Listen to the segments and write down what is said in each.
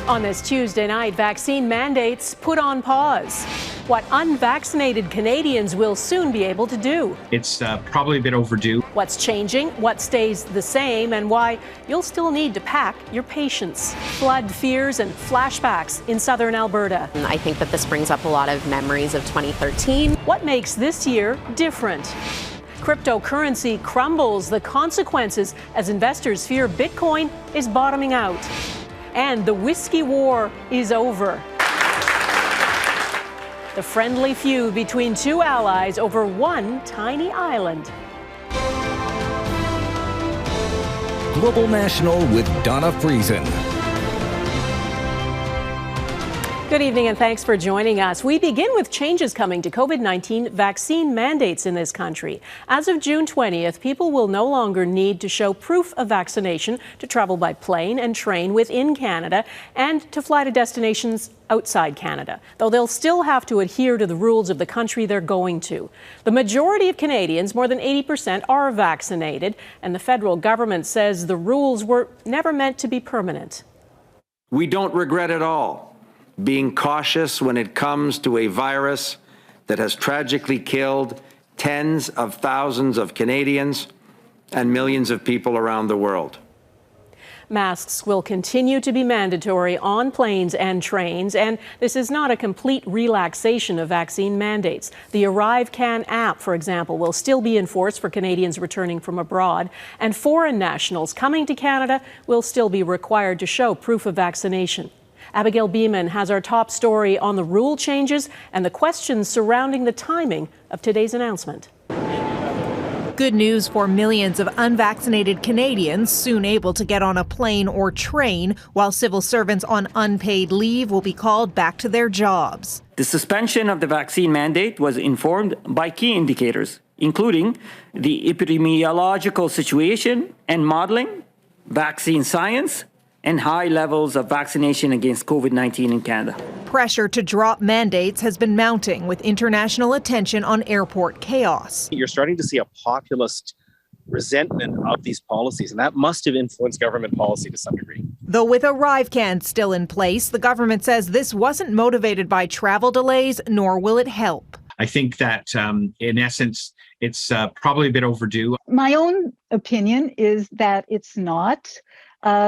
On this Tuesday night, vaccine mandates put on pause. What unvaccinated Canadians will soon be able to do. It's probably a bit overdue. What's changing, what stays the same, and why you'll still need to pack your patience. Flood fears and flashbacks in southern Alberta. I think that this brings up a lot of memories of 2013. What makes this year different? Cryptocurrency crumbles, the consequences as investors fear Bitcoin is bottoming out. And the whiskey war is over. The friendly feud between two allies over one tiny island. Global National with Donna Friesen. Good evening and thanks for joining us. We begin with changes coming to COVID-19 vaccine mandates in this country. As of June 20th, people will no longer need to show proof of vaccination to travel by plane and train within Canada and to fly to destinations outside Canada, though they'll still have to adhere to the rules of the country they're going to. The majority of Canadians, more than 80%, are vaccinated, and the federal government says the rules were never meant to be permanent. We don't regret at all being cautious when it comes to a virus that has tragically killed tens of thousands of Canadians and millions of people around the world. Masks will continue to be mandatory on planes and trains, and this is not a complete relaxation of vaccine mandates. The ArriveCan app, for example, will still be in force for Canadians returning from abroad, and foreign nationals coming to Canada will still be required to show proof of vaccination. Abigail Bimman has our top story on the rule changes and the questions surrounding the timing of today's announcement. Good news for millions of unvaccinated Canadians soon able to get on a plane or train, while civil servants on unpaid leave will be called back to their jobs. The suspension of the vaccine mandate was informed by key indicators, including the epidemiological situation and modeling, vaccine science, and high levels of vaccination against COVID-19 in Canada. Pressure to drop mandates has been mounting with international attention on airport chaos. You're starting to see a populist resentment of these policies, and that must have influenced government policy to some degree. Though with ArriveCan still in place, the government says this wasn't motivated by travel delays, nor will it help. I think that, in essence, it's probably a bit overdue. My own opinion is that it's not.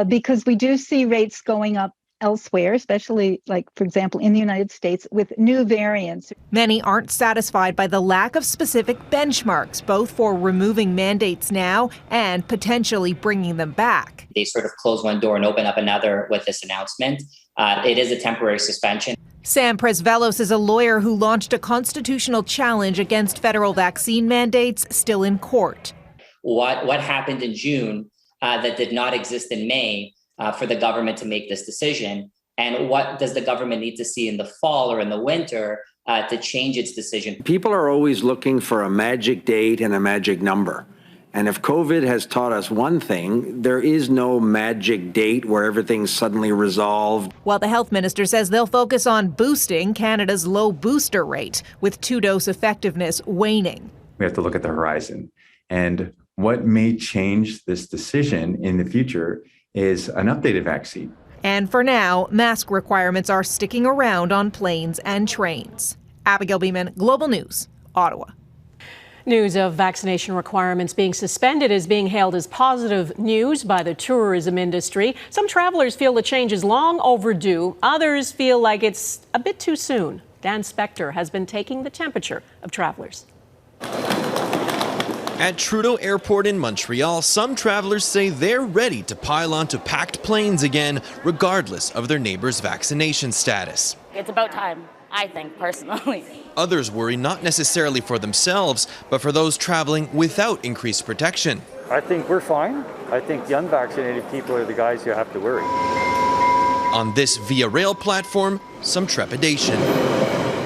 Because we do see rates going up elsewhere, especially, like, for example, in the United States with new variants. Many aren't satisfied by the lack of specific benchmarks, both for removing mandates now and potentially bringing them back. They sort of close one door and open up another with this announcement. It is a temporary suspension. Sam Presvelos is a lawyer who launched a constitutional challenge against federal vaccine mandates, still in court. What happened in June that did not exist in May for the government to make this decision? And what does the government need to see in the fall or in the winter to change its decision? People are always looking for a magic date and a magic number. And if COVID has taught us one thing, there is no magic date where everything's suddenly resolved. While the health minister says they'll focus on boosting Canada's low booster rate, with two-dose effectiveness waning. We have to look at the horizon. And what may change this decision in the future is an updated vaccine. And for now, mask requirements are sticking around on planes and trains. Abigail Bimman, Global News, Ottawa. News of vaccination requirements being suspended is being hailed as positive news by the tourism industry. Some travelers feel the change is long overdue. Others feel like it's a bit too soon. Dan Spector has been taking the temperature of travelers. At Trudeau Airport in Montreal, some travelers say they're ready to pile onto packed planes again, regardless of their neighbor's vaccination status. It's about time, I think, personally. Others worry not necessarily for themselves, but for those traveling without increased protection. I think we're fine. I think the unvaccinated people are the guys who have to worry. On this Via Rail platform, some trepidation.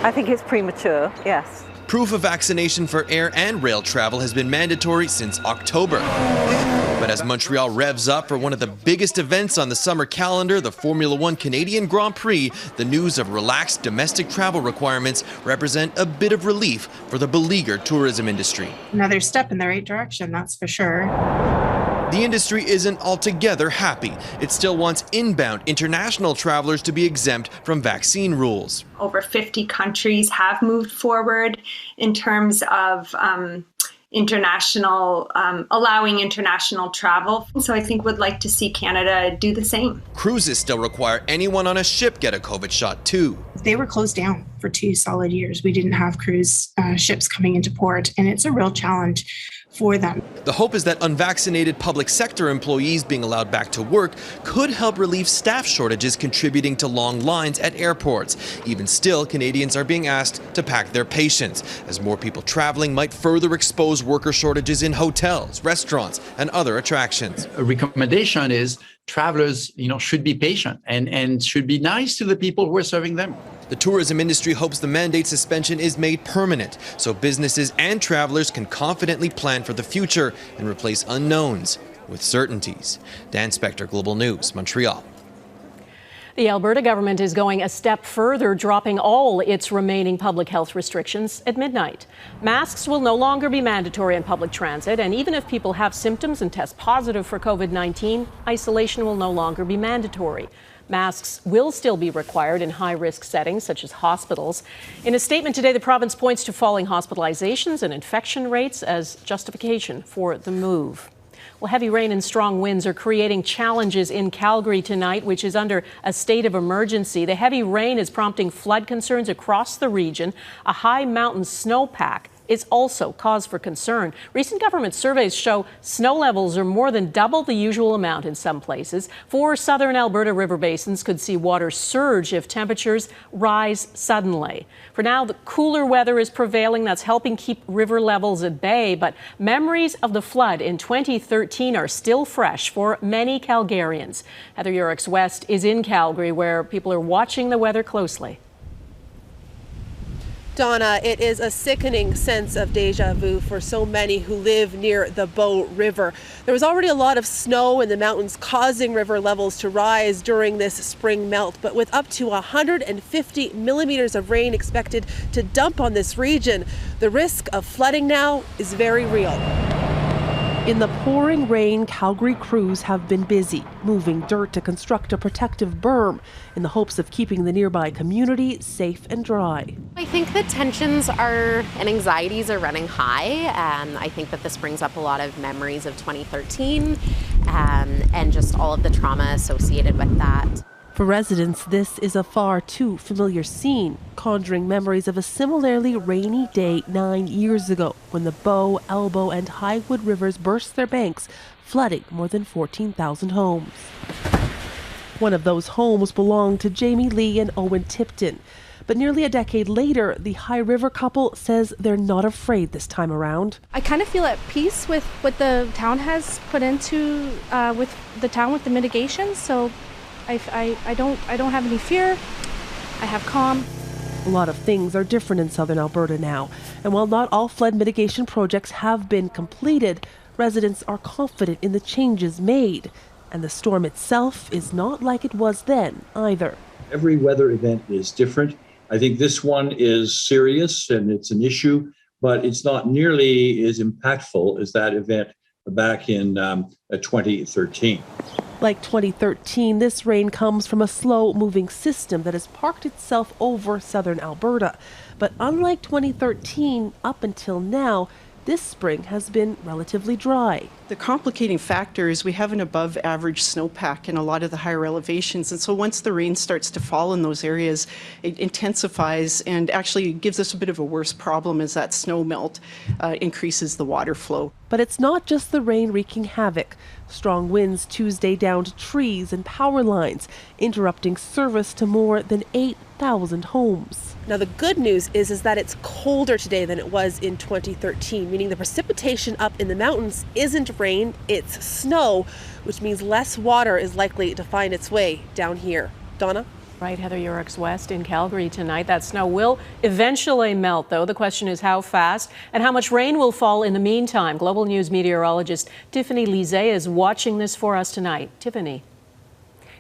I think it's premature, yes. Proof of vaccination for air and rail travel has been mandatory since October. But as Montreal revs up for one of the biggest events on the summer calendar, the Formula One Canadian Grand Prix, the news of relaxed domestic travel requirements represent a bit of relief for the beleaguered tourism industry. Another step in the right direction, that's for sure. The industry isn't altogether happy. It still wants inbound international travelers to be exempt from vaccine rules. Over 50 countries have moved forward in terms of allowing international travel. So I think would like to see Canada do the same. Cruises still require anyone on a ship get a COVID shot too. They were closed down for 2 solid years. We didn't have cruise ships coming into port, and it's a real challenge for them. The hope is that unvaccinated public sector employees being allowed back to work could help relieve staff shortages contributing to long lines at airports. Even still, Canadians are being asked to pack their patience, as more people traveling might further expose worker shortages in hotels, restaurants, and other attractions. A recommendation is travelers, should be patient and should be nice to the people who are serving them. The tourism industry hopes the mandate suspension is made permanent so businesses and travelers can confidently plan for the future and replace unknowns with certainties. Dan Spector, Global News, Montreal. The Alberta government is going a step further, dropping all its remaining public health restrictions at midnight. Masks will no longer be mandatory in public transit, and even if people have symptoms and test positive for COVID-19, isolation will no longer be mandatory. Masks will still be required in high-risk settings such as hospitals. In a statement today, the province points to falling hospitalizations and infection rates as justification for the move. Well, heavy rain and strong winds are creating challenges in Calgary tonight, which is under a state of emergency. The heavy rain is prompting flood concerns across the region. A high mountain snowpack is also cause for concern. Recent government surveys show snow levels are more than double the usual amount in some places. 4 southern Alberta river basins could see water surge if temperatures rise suddenly. For now, the cooler weather is prevailing. That's helping keep river levels at bay. But memories of the flood in 2013 are still fresh for many Calgarians. Heather Yourex-West is in Calgary, where people are watching the weather closely. Donna, it is a sickening sense of deja vu for so many who live near the Bow River. There was already a lot of snow in the mountains causing river levels to rise during this spring melt, but with up to 150 millimeters of rain expected to dump on this region, the risk of flooding now is very real. In the pouring rain, Calgary crews have been busy, moving dirt to construct a protective berm in the hopes of keeping the nearby community safe and dry. I think the tensions and anxieties are running high. I think that this brings up a lot of memories of 2013 and just all of the trauma associated with that. For residents, this is a far too familiar scene, conjuring memories of a similarly rainy day 9 years ago when the Bow, Elbow, and Highwood rivers burst their banks, flooding more than 14,000 homes. One of those homes belonged to Jamie Lee and Owen Tipton. But nearly a decade later, the High River couple says they're not afraid this time around. I kind of feel at peace with what the town has put into with the mitigation. So I don't have any fear. I have calm. A lot of things are different in southern Alberta now. And while not all flood mitigation projects have been completed, residents are confident in the changes made. And the storm itself is not like it was then either. Every weather event is different. I think this one is serious and it's an issue, but it's not nearly as impactful as that event back in 2013. Like 2013, this rain comes from a slow-moving system that has parked itself over southern Alberta. But unlike 2013, up until now, this spring has been relatively dry. The complicating factor is we have an above average snowpack in a lot of the higher elevations. And so once the rain starts to fall in those areas, it intensifies and actually gives us a bit of a worse problem as that snow melt increases the water flow. But it's not just the rain wreaking havoc. Strong winds Tuesday downed trees and power lines, interrupting service to more than 8,000 homes. Now the good news is that it's colder today than it was in 2013, meaning the precipitation up in the mountains isn't rain, it's snow, which means less water is likely to find its way down here. Donna? Right, Heather Yourex-West in Calgary tonight. That snow will eventually melt, though. The question is how fast and how much rain will fall in the meantime. Global News meteorologist Tiffany Lizée is watching this for us tonight. Tiffany.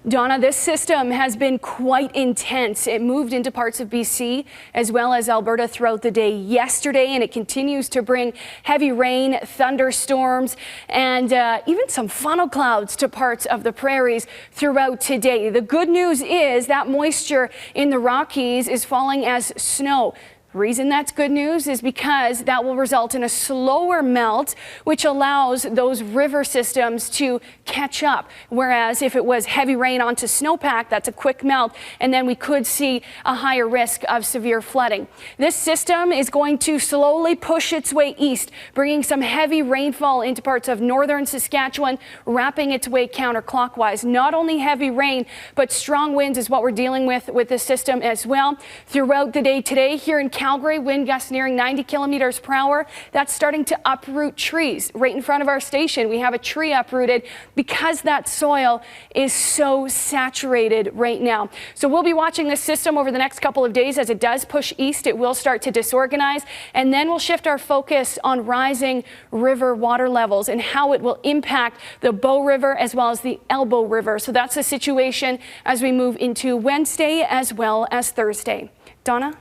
Donna, this system has been quite intense. It moved into parts of BC as well as Alberta throughout the day yesterday, and it continues to bring heavy rain, thunderstorms, and even some funnel clouds to parts of the prairies throughout today. The good news is that moisture in the Rockies is falling as snow. The reason that's good news is because that will result in a slower melt, which allows those river systems to catch up. Whereas if it was heavy rain onto snowpack, that's a quick melt, and then we could see a higher risk of severe flooding. This system is going to slowly push its way east, bringing some heavy rainfall into parts of northern Saskatchewan, wrapping its way counterclockwise. Not only heavy rain, but strong winds is what we're dealing with this system as well. Throughout the day today here in Calgary, wind gusts nearing 90 kilometers per hour. That's starting to uproot trees. Right in front of our station, we have a tree uprooted because that soil is so saturated right now. So we'll be watching this system over the next couple of days. As it does push east, it will start to disorganize, and then we'll shift our focus on rising river water levels and how it will impact the Bow River as well as the Elbow River. So that's the situation as we move into Wednesday as well as Thursday. Donna?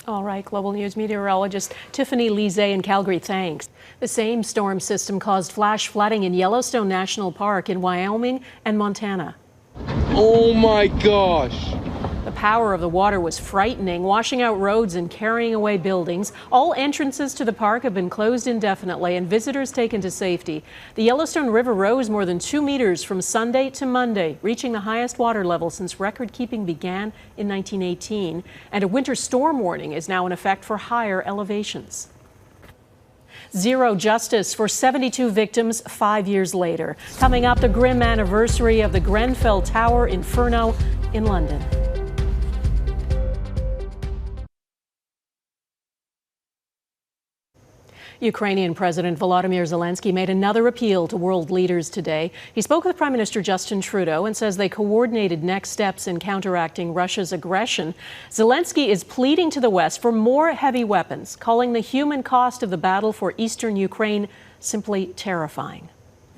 All right, Global News meteorologist Tiffany Lizée in Calgary, thanks. The same storm system caused flash flooding in Yellowstone National Park in Wyoming and Montana. Oh my gosh! The power of the water was frightening, washing out roads and carrying away buildings. All entrances to the park have been closed indefinitely and visitors taken to safety. The Yellowstone River rose more than 2 meters from Sunday to Monday, reaching the highest water level since record-keeping began in 1918. And a winter storm warning is now in effect for higher elevations. Zero justice for 72 victims 5 years later. Coming up, the grim anniversary of the Grenfell Tower inferno in London. Ukrainian President Volodymyr Zelensky made another appeal to world leaders today. He spoke with Prime Minister Justin Trudeau and says they coordinated next steps in counteracting Russia's aggression. Zelensky is pleading to the West for more heavy weapons, calling the human cost of the battle for eastern Ukraine simply terrifying.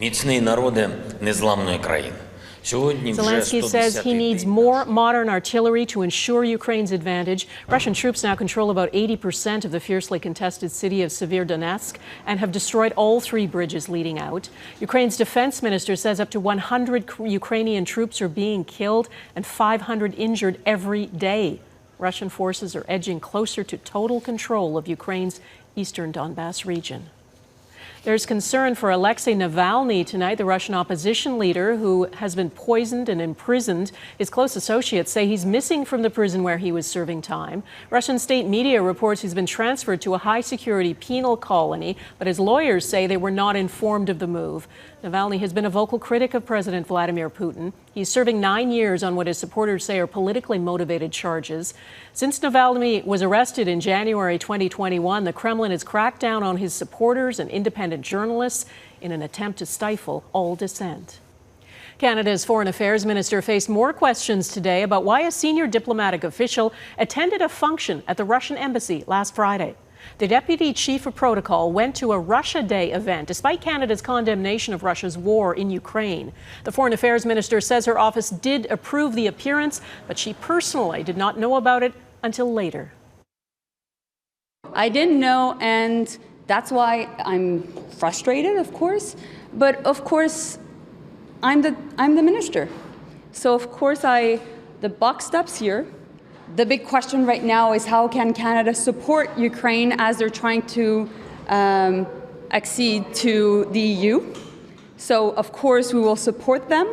Міцний народи незламної країни. Zelensky says he needs more modern artillery to ensure Ukraine's advantage. Russian troops now control about 80% of the fiercely contested city of Severodonetsk and have destroyed all 3 bridges leading out. Ukraine's defense minister says up to 100 Ukrainian troops are being killed and 500 injured every day. Russian forces are edging closer to total control of Ukraine's eastern Donbass region. There's concern for Alexei Navalny tonight, the Russian opposition leader who has been poisoned and imprisoned. His close associates say he's missing from the prison where he was serving time. Russian state media reports he's been transferred to a high-security penal colony, but his lawyers say they were not informed of the move. Navalny has been a vocal critic of President Vladimir Putin. He's serving 9 years on what his supporters say are politically motivated charges. Since Navalny was arrested in January 2021, the Kremlin has cracked down on his supporters and independent journalists in an attempt to stifle all dissent. Canada's Foreign Affairs Minister faced more questions today about why a senior diplomatic official attended a function at the Russian embassy last Friday. The deputy chief of protocol went to a Russia Day event despite Canada's condemnation of Russia's war in Ukraine. The Foreign Affairs Minister says her office did approve the appearance, but she personally did not know about it until later. I didn't know, and that's why I'm frustrated, of course. But of course, I'm the minister. So of course the buck stops here. The big question right now is how can Canada support Ukraine as they're trying to accede to the EU. So of course we will support them.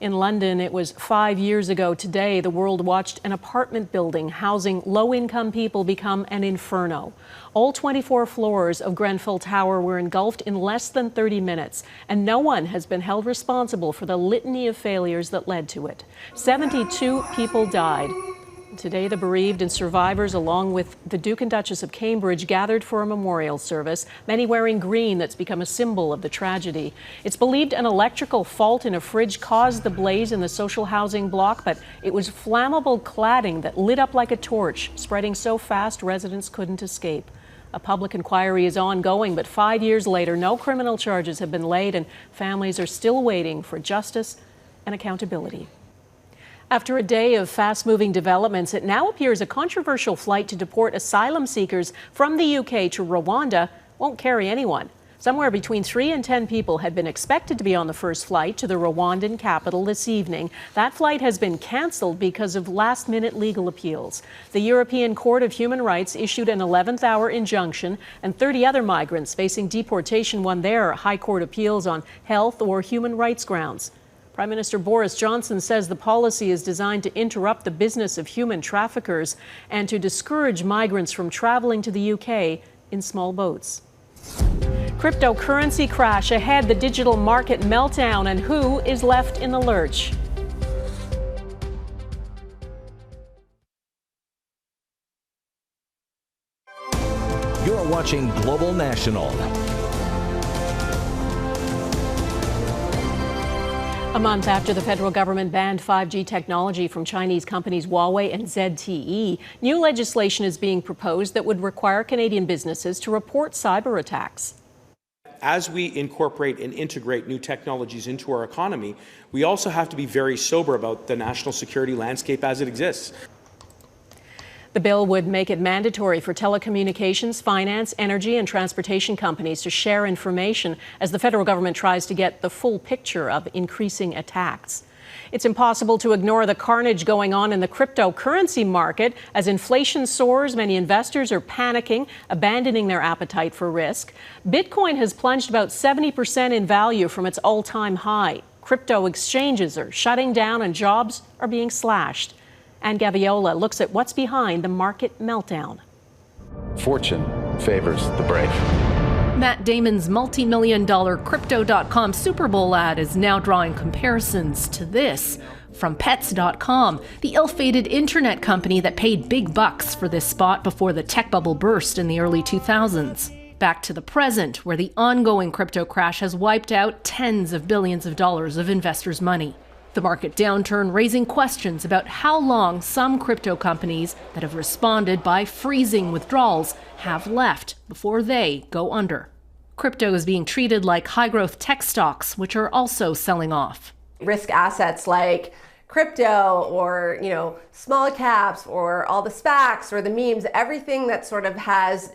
In London, it was 5 years ago today the world watched an apartment building housing low-income people become an inferno. All 24 floors of Grenfell Tower were engulfed in less than 30 minutes, and no one has been held responsible for the litany of failures that led to it. 72 people died. Today, the bereaved and survivors, along with the Duke and Duchess of Cambridge, gathered for a memorial service, many wearing green that's become a symbol of the tragedy. It's believed an electrical fault in a fridge caused the blaze in the social housing block, but it was flammable cladding that lit up like a torch, spreading so fast residents couldn't escape. A public inquiry is ongoing, but 5 years later, no criminal charges have been laid, and families are still waiting for justice and accountability. After a day of fast-moving developments, it now appears a controversial flight to deport asylum seekers from the UK to Rwanda won't carry anyone. Somewhere between 3 and 10 people had been expected to be on the first flight to the Rwandan capital this evening. That flight has been cancelled because of last-minute legal appeals. The European Court of Human Rights issued an 11th-hour injunction, and 30 other migrants facing deportation won their High Court appeals on health or human rights grounds. Prime Minister Boris Johnson says the policy is designed to interrupt the business of human traffickers and to discourage migrants from traveling to the UK in small boats. Cryptocurrency crash ahead, the digital market meltdown, and who is left in the lurch? You're watching Global National. A month after the federal government banned 5G technology from Chinese companies Huawei and ZTE, new legislation is being proposed that would require Canadian businesses to report cyber attacks. As we incorporate and integrate new technologies into our economy, we also have to be very sober about the national security landscape as it exists. The bill would make it mandatory for telecommunications, finance, energy, and transportation companies to share information as the federal government tries to get the full picture of increasing attacks. It's impossible to ignore the carnage going on in the cryptocurrency market. As inflation soars, many investors are panicking, abandoning their appetite for risk. Bitcoin has plunged about 70% in value from its all-time high. Crypto exchanges are shutting down and jobs are being slashed. And Gaviola looks at what's behind the market meltdown. Fortune favors the brave. Matt Damon's multi-million-dollar Crypto.com Super Bowl ad is now drawing comparisons to this from Pets.com, the ill-fated internet company that paid big bucks for this spot before the tech bubble burst in the early 2000s. Back to the present, where the ongoing crypto crash has wiped out tens of billions of dollars of investors' money. The market downturn raising questions about how long some crypto companies that have responded by freezing withdrawals have left before they go under. Crypto is being treated like high-growth tech stocks, which are also selling off. Risk assets like crypto or, small caps or all the SPACs or the memes, everything that sort of has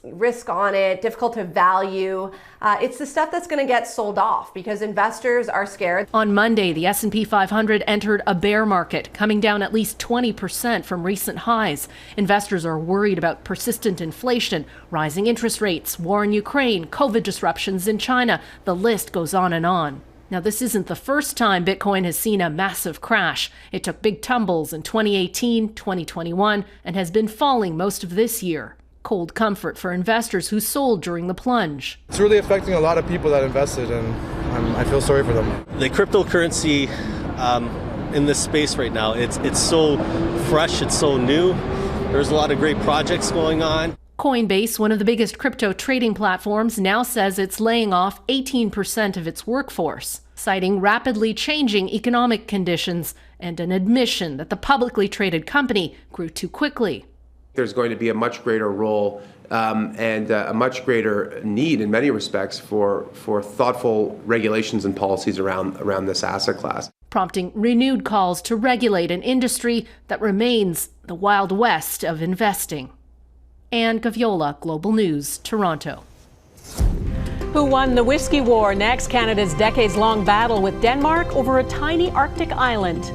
risk on it, difficult to value. It's the stuff that's going to get sold off because investors are scared. On Monday, the S&P 500 entered a bear market, coming down at least 20% from recent highs. Investors are worried about persistent inflation, rising interest rates, war in Ukraine, COVID disruptions in China. The list goes on and on. Now, this isn't the first time Bitcoin has seen a massive crash. It took big tumbles in 2018, 2021, and has been falling most of this year. Cold comfort for investors who sold during the plunge. It's really affecting a lot of people that invested, and I feel sorry for them. The cryptocurrency in this space right now, it's so fresh, it's so new. There's a lot of great projects going on. Coinbase, one of the biggest crypto trading platforms, now says it's laying off 18% of its workforce, citing rapidly changing economic conditions and an admission that the publicly traded company grew too quickly. There's going to be a much greater role and a much greater need in many respects for thoughtful regulations and policies around this asset class, prompting renewed calls to regulate an industry that remains the Wild West of investing. Anne Gaviola, Global News, Toronto. Who won the Whiskey War? Next, Canada's decades-long battle with Denmark over a tiny Arctic island.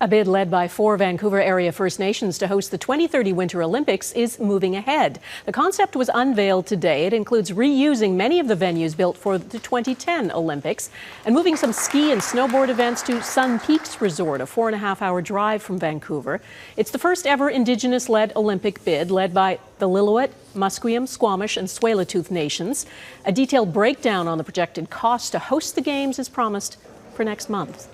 A bid led by 4 Vancouver area First Nations to host the 2030 Winter Olympics is moving ahead. The concept was unveiled today. It includes reusing many of the venues built for the 2010 Olympics and moving some ski and snowboard events to Sun Peaks Resort, a 4.5-hour drive from Vancouver. It's the first ever Indigenous-led Olympic bid led by the Lillooet, Musqueam, Squamish and Tsleil-Waututh nations. A detailed breakdown on the projected cost to host the Games is promised for next month.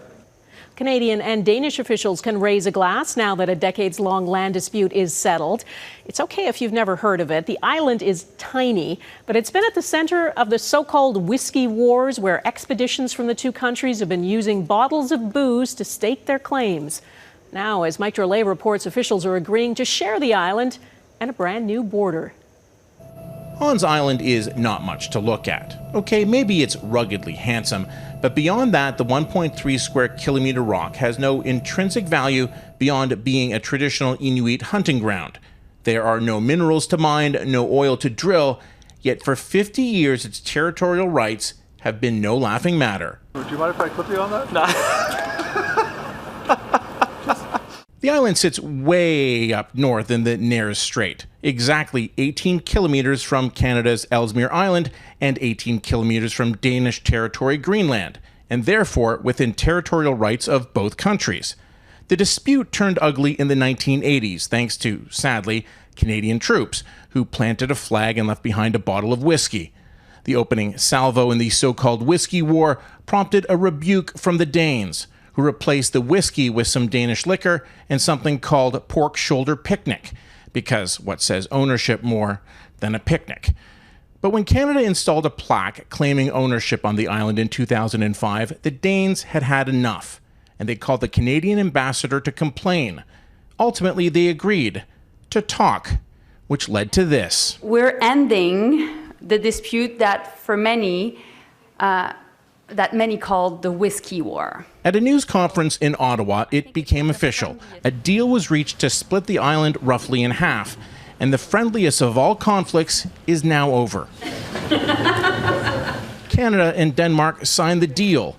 Canadian and Danish officials can raise a glass now that a decades-long land dispute is settled. It's okay if you've never heard of it. The island is tiny, but it's been at the center of the so-called whiskey wars, where expeditions from the two countries have been using bottles of booze to stake their claims. Now, as Mike Drolet reports, officials are agreeing to share the island and a brand new border. Hans Island is not much to look at. Okay, maybe it's ruggedly handsome, but beyond that, the 1.3 square kilometer rock has no intrinsic value beyond being a traditional Inuit hunting ground. There are no minerals to mine, no oil to drill, yet for 50 years its territorial rights have been no laughing matter. Do you mind if I clip you on that? The island sits way up north in the Nares Strait, exactly 18 kilometers from Canada's Ellesmere Island and 18 kilometers from Danish territory Greenland, and therefore within territorial rights of both countries. The dispute turned ugly in the 1980s thanks to, sadly, Canadian troops who planted a flag and left behind a bottle of whiskey. The opening salvo in the so-called Whiskey War prompted a rebuke from the Danes, who replaced the whiskey with some Danish liquor and something called pork shoulder picnic, because what says ownership more than a picnic? But when Canada installed a plaque claiming ownership on the island in 2005, the Danes had had enough, and they called the Canadian ambassador to complain. Ultimately, they agreed to talk, which led to this. We're ending the dispute that for many, called the Whiskey War. At a news conference in Ottawa, it became official. A deal was reached to split the island roughly in half, and the friendliest of all conflicts is now over. Canada and Denmark signed the deal,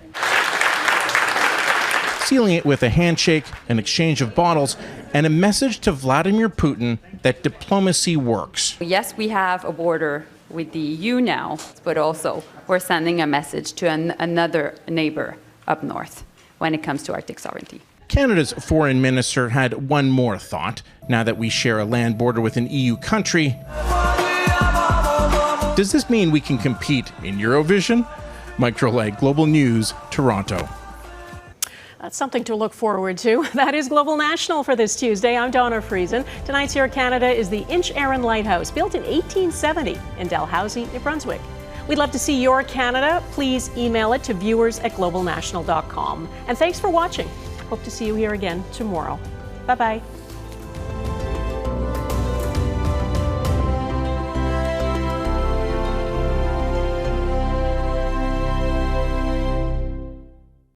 sealing it with a handshake, an exchange of bottles, and a message to Vladimir Putin that diplomacy works. Yes, we have a border with the EU now, but also we're sending a message to another neighbor up north when it comes to Arctic sovereignty. Canada's foreign minister had one more thought. Now that we share a land border with an EU country, does this mean we can compete in Eurovision? Mike Drolet, Global News, Toronto. That's something to look forward to. That is Global National for this Tuesday. I'm Donna Friesen. Tonight's Your Canada is the Inch Aaron Lighthouse, built in 1870 in Dalhousie, New Brunswick. We'd love to see your Canada. Please email it to viewers@globalnational.com. And thanks for watching. Hope to see you here again tomorrow. Bye-bye.